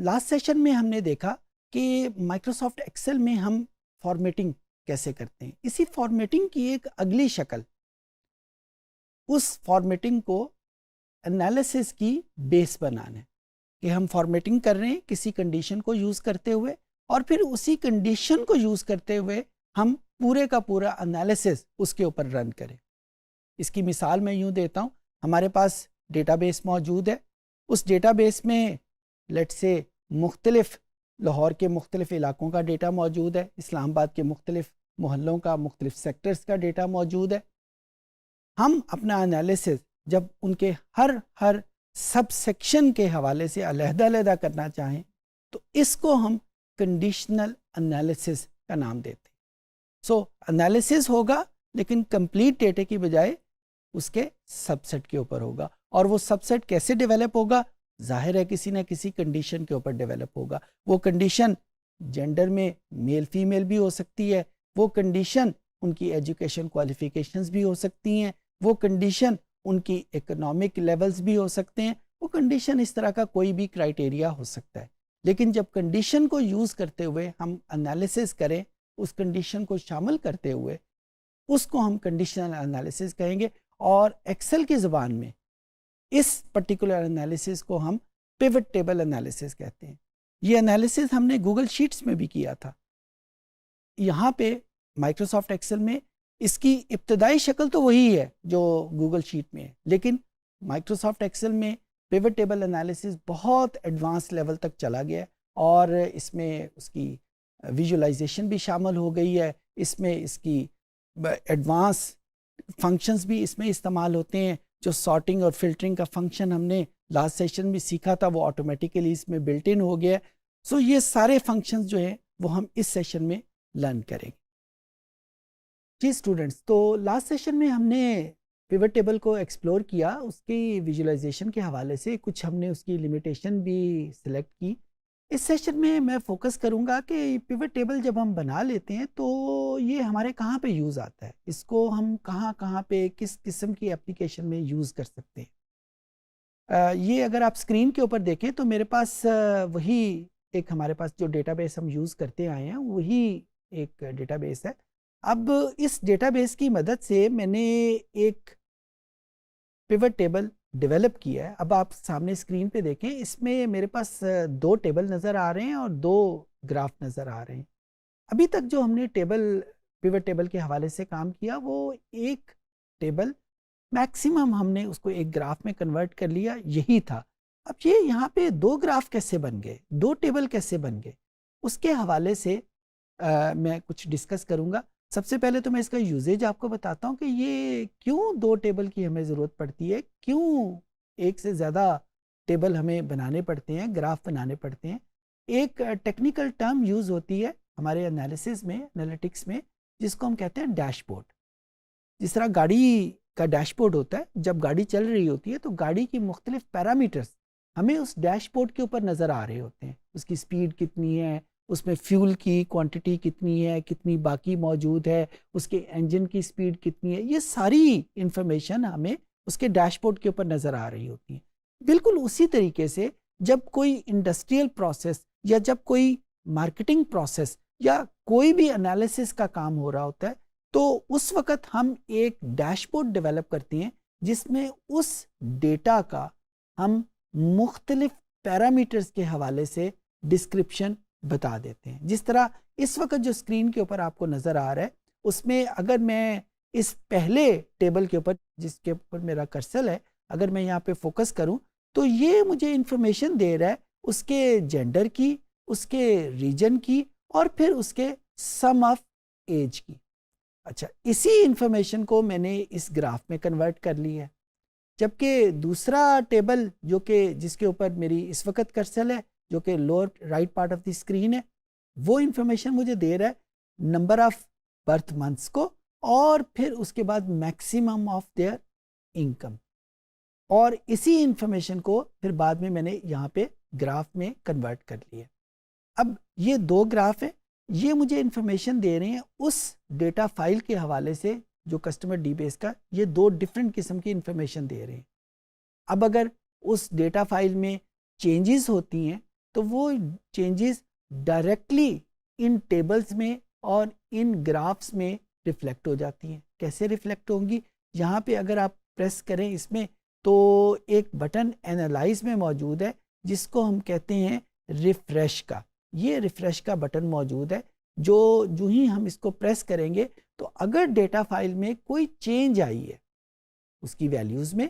Last session में हमने देखा कि माइक्रोसॉफ्ट एक्सेल में हम फॉर्मेटिंग कैसे करते हैं। इसी फॉर्मेटिंग की एक अगली शक्ल, उस फॉर्मेटिंग को एनालिसिस की बेस बनाना है कि हम फॉर्मेटिंग कर रहे हैं किसी कंडीशन को यूज़ करते हुए, और फिर उसी कंडीशन को यूज़ करते हुए हम पूरे का पूरा एनालिसिस उसके ऊपर रन करें। इसकी मिसाल मैं यूँ देता हूँ, हमारे पास डेटाबेस मौजूद है, उस डेटाबेस में लेट से मुख्तलिफ लाहौर के मुख्तलिफ इलाकों का डेटा मौजूद है, इस्लामाबाद के मुख्तलिफ मोहल्लों का, मुख्तलिफ सेक्टर्स का डेटा मौजूद है। हम अपना एनालिसिस जब उनके हर सब सेक्शन के हवाले से अलहदा करना चाहें तो इसको हम कंडीशनल एनालिसिस का नाम देते हैं। सो एनालिसिस होगा लेकिन कंप्लीट डेटे की बजाय उसके सबसेट के ऊपर होगा, और वो सबसेट कैसे डेवलप होगा, जाहिर है किसी न किसी कंडीशन के ऊपर डेवलप होगा। वो कंडीशन जेंडर में मेल फीमेल भी हो सकती है, वो कंडीशन उनकी एजुकेशन क्वालिफिकेशंस भी हो सकती हैं, वो कंडीशन उनकी इकोनॉमिक लेवल्स भी हो सकते हैं, वो कंडीशन इस तरह का कोई भी क्राइटेरिया हो सकता है। लेकिन जब कंडीशन को यूज़ करते हुए हम एनालिसिस करें, उस कंडीशन को शामिल करते हुए, उसको हम कंडीशनल एनालिसिस कहेंगे। और एक्सेल की ज़बान में इस पर्टिकुलर एनालिसिस को हम पिवट टेबल एनालिसिस कहते हैं। ये एनालिसिस हमने गूगल शीट्स में भी किया था। यहाँ पे माइक्रोसॉफ्ट एक्सेल में इसकी इब्तदाई शक्ल तो वही है जो गूगल शीट में है, लेकिन माइक्रोसॉफ्ट एक्सेल में पिवट टेबल एनालिसिस बहुत एडवांस लेवल तक चला गया है, और इसमें उसकी विजुअलाइजेशन भी शामिल हो गई है, इसमें इसकी एडवांस फंक्शंस भी इसमें इस्तेमाल होते हैं। जो सॉर्टिंग और फिल्टरिंग का फंक्शन हमने लास्ट सेशन में सीखा था वो ऑटोमेटिकली इसमें बिल्ट इन हो गया है। सो ये सारे फंक्शंस जो हैं वो हम इस सेशन में लर्न करेंगे। जी स्टूडेंट्स, तो लास्ट सेशन में हमने पिवट टेबल को एक्सप्लोर किया, उसकी विजुअलाइजेशन के हवाले से कुछ हमने उसकी लिमिटेशन भी सिलेक्ट की। इस सेशन में मैं फोकस करूंगा कि पिवट टेबल जब हम बना लेते हैं तो ये हमारे कहाँ पे यूज़ आता है, इसको हम कहाँ कहाँ पे किस किस्म की एप्लीकेशन में यूज़ कर सकते हैं। ये अगर आप स्क्रीन के ऊपर देखें तो मेरे पास वही एक हमारे पास जो डेटाबेस हम यूज़ करते आए हैं वही एक डेटाबेस है। अब इस डेटाबेस की मदद से मैंने एक पिवट टेबल डेवलप किया है। अब आप सामने स्क्रीन पे देखें, इसमें मेरे पास 2 टेबल नज़र आ रहे हैं और 2 ग्राफ नज़र आ रहे हैं। अभी तक जो हमने पिवट टेबल के हवाले से काम किया वो एक टेबल मैक्सिमम हमने उसको एक ग्राफ में कन्वर्ट कर लिया, यही था। अब ये यहाँ पे 2 ग्राफ कैसे बन गए, 2 टेबल कैसे बन गए, उसके हवाले से मैं कुछ डिस्कस करूँगा। सबसे पहले तो मैं इसका यूजेज आपको बताता हूँ कि ये क्यों 2 टेबल की हमें ज़रूरत पड़ती है, क्यों एक से ज़्यादा टेबल हमें बनाने पड़ते हैं, ग्राफ बनाने पड़ते हैं। एक टेक्निकल टर्म यूज़ होती है हमारे एनालिसिस में, एनालिटिक्स में, जिसको हम कहते हैं डैशबोर्ड। जिस तरह गाड़ी का डैशबोर्ड होता है, जब गाड़ी चल रही होती है तो गाड़ी की मुख्तलिफ पैरामीटर्स हमें उस डैशबोर्ड के ऊपर नज़र आ रहे होते हैं। उसकी स्पीड कितनी है, उसमें फ्यूल की क्वांटिटी कितनी है, कितनी बाकी मौजूद है, उसके इंजन की स्पीड कितनी है, ये सारी इंफॉर्मेशन हमें उसके डैशबोर्ड के ऊपर नज़र आ रही होती है। बिल्कुल उसी तरीके से जब कोई इंडस्ट्रियल प्रोसेस या जब कोई मार्केटिंग प्रोसेस या कोई भी एनालिसिस का काम हो रहा होता है तो उस वक्त हम एक डैशबोर्ड डेवलप करते हैं जिसमें उस डेटा का हम मुख्तलिफ पैरामीटर्स के हवाले से डिस्क्रिप्शन बता देते हैं। जिस तरह इस वक्त जो स्क्रीन के ऊपर आपको नज़र आ रहा है उसमें अगर मैं इस पहले टेबल के ऊपर जिसके ऊपर मेरा कर्सर है, अगर मैं यहाँ पे फोकस करूँ तो ये मुझे इंफॉर्मेशन दे रहा है उसके जेंडर की, उसके रीजन की और फिर उसके सम ऑफ एज की। अच्छा, इसी इंफॉर्मेशन को मैंने इस ग्राफ में कन्वर्ट कर लिया है। जबकि दूसरा टेबल जो कि जिसके ऊपर मेरी इस वक्त कर्सर है, जो कि lower right part of the screen है, वो इंफॉर्मेशन मुझे दे रहा है नंबर ऑफ बर्थ मंथ्स को और फिर उसके बाद मैक्सिमम ऑफ देयर इनकम। और इसी इंफॉर्मेशन को फिर बाद में मैंने यहाँ पे ग्राफ में कन्वर्ट कर लिया। अब ये 2 ग्राफ है, ये मुझे इंफॉर्मेशन दे रहे हैं उस डेटा फाइल के हवाले से जो कस्टमर डीबेस का, ये 2 डिफरेंट किस्म की इंफॉर्मेशन दे रहे हैं। अब अगर उस डेटा फाइल में चेंजेस होती हैं तो वो चेंजेस डायरेक्टली इन टेबल्स में और इन ग्राफ्स में रिफ्लेक्ट हो जाती हैं। कैसे रिफ्लेक्ट होंगी? यहाँ पे अगर आप प्रेस करें इसमें तो एक बटन एनालाइज में मौजूद है जिसको हम कहते हैं रिफ्रेश का। ये रिफ्रेश का बटन मौजूद है जो ही हम इसको प्रेस करेंगे तो अगर डेटा फाइल में कोई चेंज आई है उसकी वैल्यूज़ में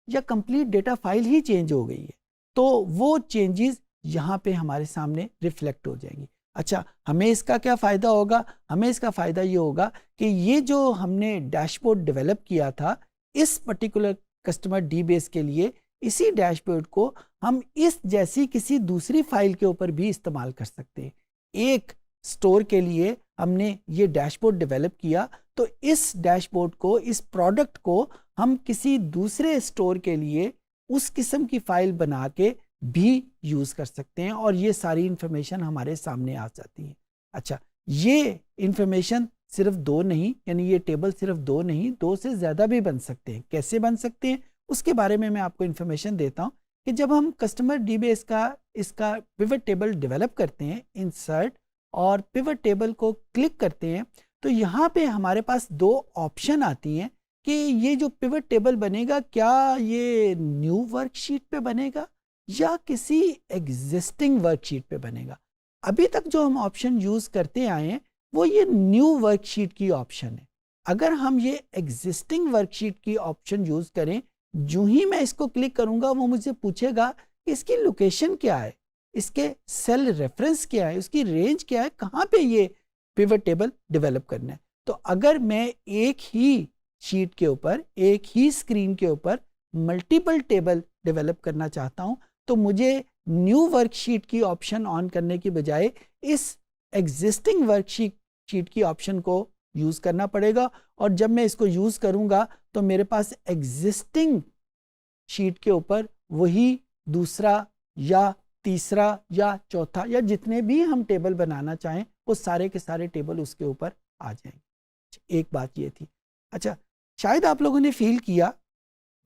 या कंप्लीट डेटा फाइल ही चेंज हो गई है तो वो चेंजेस यहाँ पे हमारे सामने रिफ्लेक्ट हो जाएंगी। अच्छा, हमें इसका क्या फ़ायदा होगा? हमें इसका फ़ायदा ये होगा कि ये जो हमने डैशबोर्ड डेवलप किया था इस पर्टिकुलर कस्टमर डी बेस के लिए, इसी डैशबोर्ड को हम इस जैसी किसी दूसरी फाइल के ऊपर भी इस्तेमाल कर सकते हैं। एक स्टोर के लिए हमने ये डैशबोर्ड डेवलप किया तो इस डैशबोर्ड को, इस प्रोडक्ट को हम किसी दूसरे स्टोर के लिए उस किस्म की फाइल बना के भी यूज़ कर सकते हैं और ये सारी इंफॉर्मेशन हमारे सामने आ जाती है। अच्छा, ये इंफॉर्मेशन सिर्फ दो नहीं, यानी ये टेबल सिर्फ दो नहीं, दो से ज़्यादा भी बन सकते हैं। कैसे बन सकते हैं उसके बारे में मैं आपको इंफॉर्मेशन देता हूँ कि जब हम कस्टमर डीबेस का इसका पिवट टेबल डेवलप करते हैं, इंसर्ट और पिवट टेबल को क्लिक करते हैं तो यहाँ पे हमारे पास दो ऑप्शन आती हैं कि ये जो पिवट टेबल बनेगा क्या ये न्यू वर्कशीट पे बनेगा या किसी एग्जिस्टिंग वर्कशीट पे बनेगा। अभी तक जो हम ऑप्शन यूज़ करते आए हैं वो ये न्यू वर्कशीट की ऑप्शन है। अगर हम ये एग्जिस्टिंग वर्कशीट की ऑप्शन यूज़ करें, जो ही मैं इसको क्लिक करूँगा वो मुझे पूछेगा कि इसकी लोकेशन क्या है, इसके सेल रेफरेंस क्या है, उसकी रेंज क्या है, कहाँ पे ये पिवट टेबल डेवलप करना है। तो अगर मैं एक ही शीट के ऊपर, एक ही स्क्रीन के ऊपर मल्टीपल टेबल डेवलप करना चाहता हूँ तो मुझे न्यू वर्कशीट की ऑप्शन ऑन करने की बजाय इस एग्जिस्टिंग वर्कशीट की ऑप्शन को यूज़ करना पड़ेगा। और जब मैं इसको यूज़ करूँगा तो मेरे पास एग्जिस्टिंग शीट के ऊपर वही दूसरा या तीसरा या चौथा या जितने भी हम टेबल बनाना चाहें वो सारे के सारे टेबल उसके ऊपर आ जाएंगे। एक बात ये थी। अच्छा, शायद आप लोगों ने फील किया,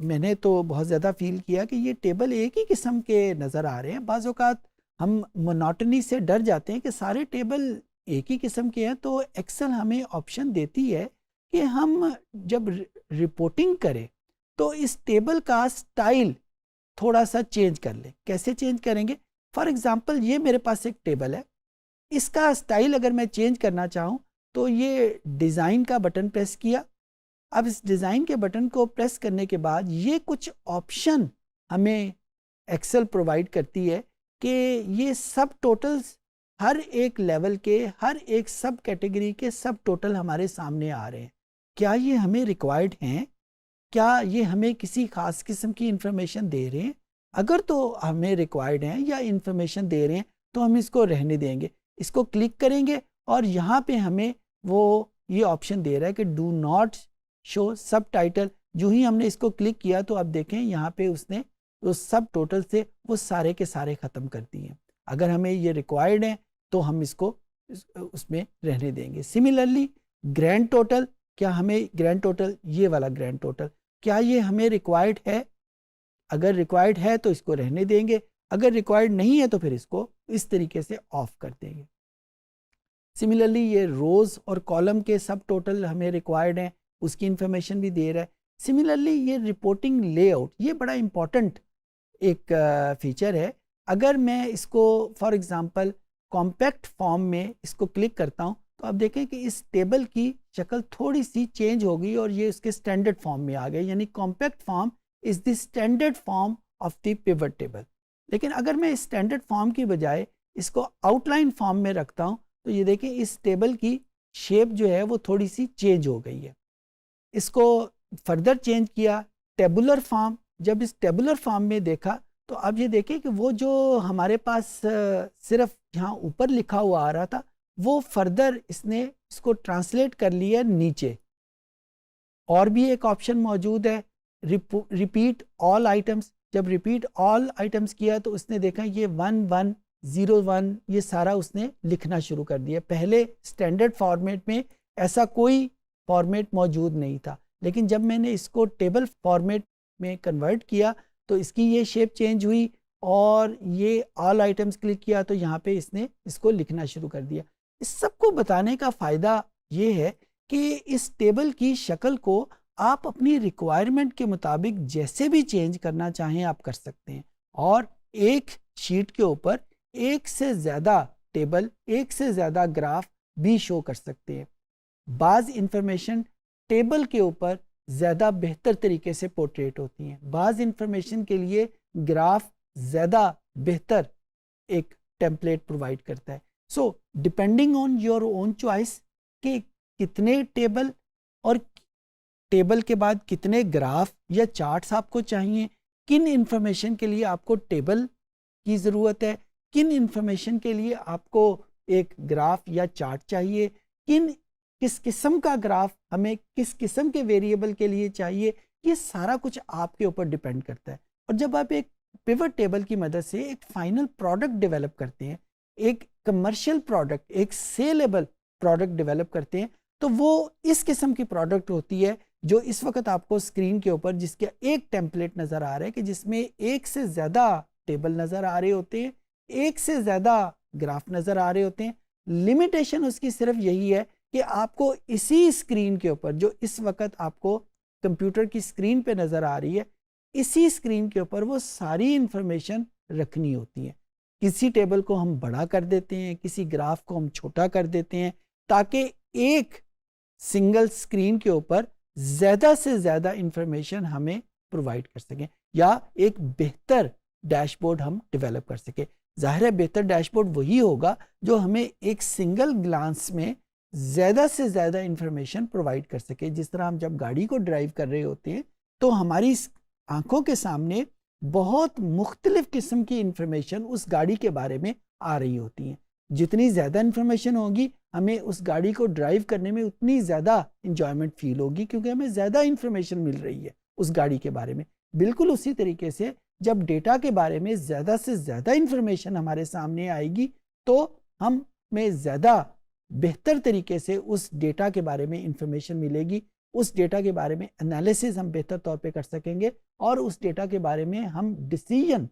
मैंने तो बहुत ज़्यादा फील किया कि ये टेबल एक ही किस्म के नज़र आ रहे हैं। बाज़ औक़ात हम मोनोटनी से डर जाते हैं कि सारे टेबल एक ही किस्म के हैं, तो एक्सेल हमें ऑप्शन देती है कि हम जब रिपोर्टिंग करें तो इस टेबल का स्टाइल थोड़ा सा चेंज कर लें। कैसे चेंज करेंगे? फॉर एग्ज़ाम्पल ये मेरे पास एक टेबल है, इसका स्टाइल अगर मैं चेंज करना चाहूँ तो ये डिज़ाइन का बटन प्रेस किया। अब इस डिज़ाइन के बटन को प्रेस करने के बाद ये कुछ ऑप्शन हमें एक्सेल प्रोवाइड करती है कि ये सब टोटल्स हर एक लेवल के, हर एक सब कैटेगरी के सब टोटल हमारे सामने आ रहे हैं। क्या ये हमें रिक्वायर्ड हैं? क्या ये हमें किसी ख़ास किस्म की इंफॉर्मेशन दे रहे हैं? अगर तो हमें रिक्वायर्ड हैं या इंफॉर्मेशन दे रहे हैं तो हम इसको रहने देंगे। इसको क्लिक करेंगे और यहाँ पे हमें वो ये ऑप्शन दे रहा है कि डू नॉट शो सब टाइटल। जो ही हमने इसको क्लिक किया तो आप देखें यहाँ पे उसने उस सब टोटल से वो सारे के सारे ख़त्म कर दिए। अगर हमें ये रिक्वायर्ड है तो हम इसको उसमें रहने देंगे। सिमिलरली ग्रैंड टोटल, क्या हमें ग्रैंड टोटल, ये वाला ग्रैंड टोटल, क्या ये हमें रिक्वायर्ड है? अगर रिक्वायर्ड है तो इसको रहने देंगे, अगर रिक्वायर्ड नहीं है तो फिर इसको इस तरीके से ऑफ कर देंगे। सिमिलरली ये रोज़ और कॉलम के सब टोटल हमें रिक्वायर्ड हैं, उसकी इंफॉर्मेशन भी दे रहा है। सिमिलरली ये रिपोर्टिंग लेआउट, ये बड़ा इम्पॉर्टेंट एक फीचर है। अगर मैं इसको फॉर एग्ज़ाम्पल कॉम्पैक्ट फॉर्म में इसको क्लिक करता हूँ तो आप देखें कि इस टेबल की शक्ल थोड़ी सी चेंज हो गई और ये उसके स्टैंडर्ड फॉर्म में आ गए, यानी compact form is the standard form of the pivot table. लेकिन अगर मैं इस स्टैंडर्ड फॉर्म की बजाय इसको आउटलाइन फॉर्म में रखता हूँ तो ये देखें इस टेबल की शेप जो है वो थोड़ी सी चेंज हो गई है। इसको फर्दर चेंज किया टेबुलर फॉर्म, जब इस टेबुलर फॉर्म में देखा तो अब ये देखें कि वो जो हमारे पास सिर्फ यहाँ ऊपर लिखा हुआ आ रहा था वो फर्दर इसने इसको ट्रांसलेट कर लिया नीचे। और भी एक ऑप्शन मौजूद है रिपीट ऑल आइटम्स। जब रिपीट ऑल आइटम्स किया तो उसने देखा ये 1101 ये सारा उसने लिखना शुरू कर दिया। पहले स्टैंडर्ड फॉर्मेट में ऐसा कोई फॉर्मेट मौजूद नहीं था, लेकिन जब मैंने इसको टेबल फॉर्मेट में कन्वर्ट किया तो इसकी ये शेप चेंज हुई और ये ऑल आइटम्स क्लिक किया तो यहाँ पे इसने इसको लिखना शुरू कर दिया। इस सबको बताने का फ़ायदा ये है कि इस टेबल की शक्ल को आप अपनी रिक्वायरमेंट के मुताबिक जैसे भी चेंज करना चाहें आप कर सकते हैं, और एक शीट के ऊपर एक से ज़्यादा टेबल, एक से ज़्यादा ग्राफ भी शो कर सकते हैं। बाज़ इंफॉर्मेशन टेबल के ऊपर ज़्यादा बेहतर तरीके से पोर्ट्रेट होती हैं, बाज़ इंफॉर्मेशन के लिए ग्राफ ज़्यादा बेहतर एक टेम्पलेट प्रोवाइड करता है। So depending on your own choice कि कितने टेबल और टेबल के बाद कितने ग्राफ या चार्ट्स आपको चाहिए, किन इंफॉर्मेशन के लिए आपको टेबल की ज़रूरत है, किन इंफॉर्मेशन के लिए आपको एक ग्राफ या चार्ट चाहिए, किस किस्म का ग्राफ हमें किस किस्म के वेरिएबल के लिए चाहिए, ये सारा कुछ आपके ऊपर डिपेंड करता है। और जब आप एक पिवट टेबल की मदद से एक फाइनल प्रोडक्ट डेवलप करते हैं, एक कमर्शियल प्रोडक्ट, एक सेलेबल प्रोडक्ट डेवलप करते हैं, तो वो इस किस्म की प्रोडक्ट होती है जो इस वक्त आपको स्क्रीन के ऊपर जिसके एक टेम्पलेट नज़र आ रहा है कि जिसमें एक से ज़्यादा टेबल नज़र आ रहे होते हैं, एक से ज़्यादा ग्राफ नज़र आ रहे होते हैं। लिमिटेशन उसकी सिर्फ यही है कि आपको इसी स्क्रीन के ऊपर जो इस वक्त आपको कंप्यूटर की स्क्रीन पे नज़र आ रही है, इसी स्क्रीन के ऊपर वो सारी इंफॉर्मेशन रखनी होती है। किसी टेबल को हम बड़ा कर देते हैं, किसी ग्राफ को हम छोटा कर देते हैं, ताकि एक सिंगल स्क्रीन के ऊपर ज़्यादा से ज़्यादा इंफॉर्मेशन हमें प्रोवाइड कर सकें या एक बेहतर डैशबोर्ड हम डेवलप कर सकें। ज़ाहिर है बेहतर डैशबोर्ड वही होगा जो हमें एक सिंगल ग्लांस में ज़्यादा से ज़्यादा इंफॉर्मेशन प्रोवाइड कर सके। जिस तरह हम जब गाड़ी को ड्राइव कर रहे होते हैं तो हमारी आंखों के सामने बहुत मुख्तलिफ किस्म की इंफॉर्मेशन उस गाड़ी के बारे में आ रही होती हैं। जितनी ज़्यादा इंफॉर्मेशन होगी हमें उस गाड़ी को ड्राइव करने में उतनी ज़्यादा इंजॉयमेंट फील होगी, क्योंकि हमें ज़्यादा इंफॉर्मेशन मिल रही है उस गाड़ी के बारे में। बिल्कुल उसी तरीके से जब डेटा के बारे में ज़्यादा से ज़्यादा इंफॉर्मेशन हमारे सामने आएगी तो हमें ज़्यादा बेहतर तरीके से उस डेटा के बारे में इंफॉर्मेशन मिलेगी, उस डेटा के बारे में एनालिसिस हम बेहतर तौर पे कर सकेंगे और उस डेटा के बारे में हम डिसीजन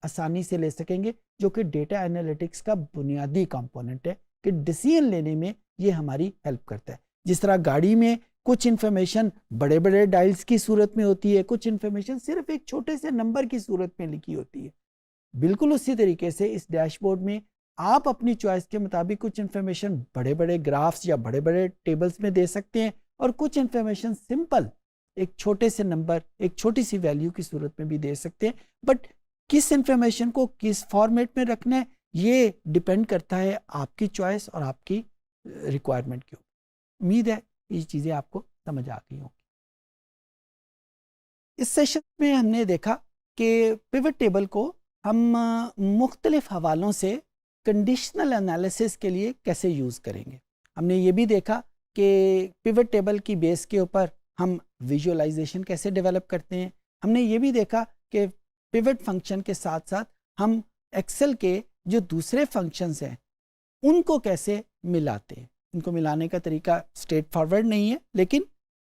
आसानी से ले सकेंगे, जो कि डेटा एनालिटिक्स का बुनियादी कंपोनेंट है कि डिसीजन लेने में ये हमारी हेल्प करता है। जिस तरह गाड़ी में कुछ इंफॉर्मेशन बड़े बड़े डायल्स की सूरत में होती है, कुछ इंफॉर्मेशन सिर्फ एक छोटे से नंबर की सूरत में लिखी होती है, बिल्कुल उसी तरीके से इस डैशबोर्ड में आप अपनी चॉइस के मुताबिक कुछ इंफॉर्मेशन बड़े बड़े ग्राफ्स या बड़े बड़े टेबल्स में दे सकते हैं और कुछ इंफॉर्मेशन सिंपल एक छोटे से नंबर, एक छोटी सी वैल्यू की सूरत में भी दे सकते हैं। बट किस इंफॉर्मेशन को किस फॉर्मेट में रखना है ये डिपेंड करता है आपकी चॉइस और आपकी रिक्वायरमेंट के ऊपर। उम्मीद है ये चीज़ें आपको समझ आ गई होंगी। इस सेशन में हमने देखा कि पिवट टेबल को हम मुख्तलिफ हवालों से कंडीशनल एनालिसिस के लिए कैसे यूज़ करेंगे। हमने ये भी देखा कि पिवट टेबल की बेस के ऊपर हम विजुअलाइजेशन कैसे डेवलप करते हैं। हमने ये भी देखा कि पिवट फंक्शन के साथ साथ हम एक्सेल के जो दूसरे फंक्शंस हैं उनको कैसे मिलाते हैं। इनको मिलाने का तरीका स्ट्रेट फॉरवर्ड नहीं है लेकिन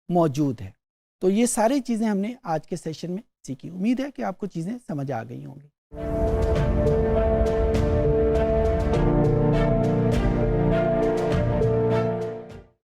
मौजूद है। तो ये सारी चीज़ें हमने आज के सेशन में सीखी। उम्मीद है कि आपको चीज़ें समझ आ गई होंगी।